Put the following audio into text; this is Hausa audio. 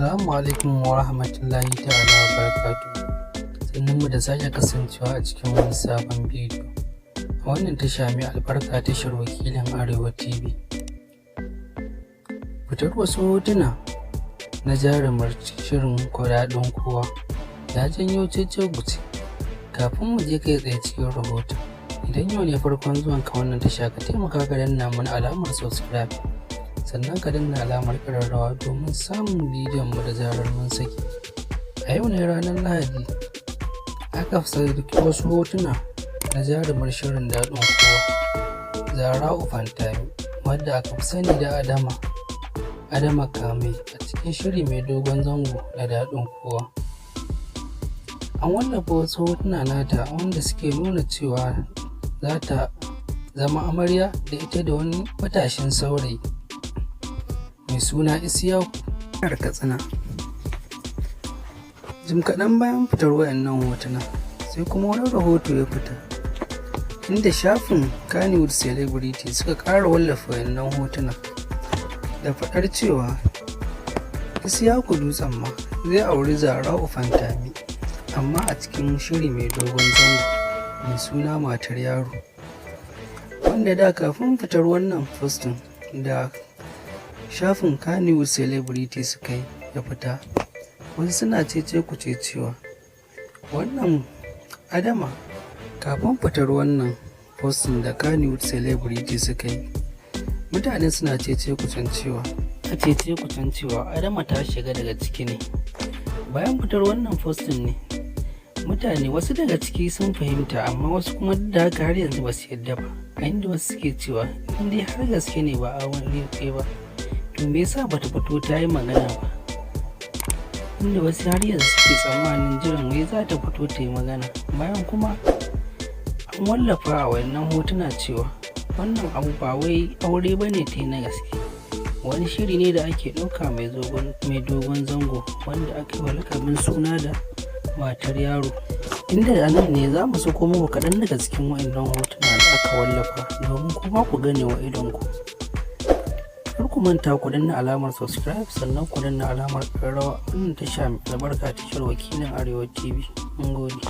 Assalamu alaikum wa rahmatullahi ta'ala wa barakatuhu. Sannunmu da sake kasancewa a cikin wani sabon bidiyo. A wannan tasha mai albarka tashar wakilin Arewa TV. Fitar wasu hotuna na jarumar shirin Dadin Kowa ya janyo cece-kuce. Kafin mu je kai tsaye cikin rahoton, idan yau ne farkon zuwan ka wannan tasha, ka taimaka ka danna mana alamar subscribe, sannan ka danna alamar ƙararrawa domin samun bidiyon mu da zarar mun saki. A yau ne ranar Lahadi aka saki wasu hotuna na jarumar shirin Dadin Kowa, Hotunanta, wadda aka fi sani da Adama Kame, a cikin shiri mai dogon zango na Dadin Kowa. An wallafa wasu hotuna nata wanda suke nuna cewa za ta zama amarya da ita da wani matashin saurayi mai suna Isiyaku a Katsina. Jim kaɗan bayan fitar wayannan hotuna sai kuma wani rahoto ya fita, inda shafin Kannywood Celebrity suka ƙara wallafa wayannan hotuna da faɗar cewa Isiyaku Dutsen ma zai auri Hotunanta, amma a cikin shiri mai dogon zango mai suna Matar Yaro, wanda da kafin fitar wannan postin da shafin Kannywood Celebrity suka yi ya fita, wasu suna cece-kuce cewa wannan Adama, kafin fitar wannan postin da Kannywood Celebrity suka yi, mutane suna cece-kucen cewa Adama ta shiga daga ciki ne. Bayan fitar wannan postin ne mutane wasu daga ciki sun fahimta, amma wasu kuma da haka har yanzu ba su yadda ba, a inda wasu suke cewa in dai har gaske ne ba a wani rike ba, to me yasa bata fito ta yi magana ba, inda wasu har yanzu suke tsammanin jiran wai za ta fito ta yi magana. Bayan kuma an wallafa a wannan hotuna cewa wannan abu ba wai aure ba ne ta yi na gaske, wani shiri ne da ake ɗauka mai dogon zango wanda aka yi wa lakabin suna da Matar Yaro, inda a nan ne za mu sako muku kaɗan daga cikin wa'annan hotuna da aka wallafa domin kuma ku gane wa idonku. Kar ku manta ku danna alamar subscribe, sannan ku danna alamar ƙararrawa. Wannan tasha mai albarka tashar wakilin Arewa TV. Mun gode.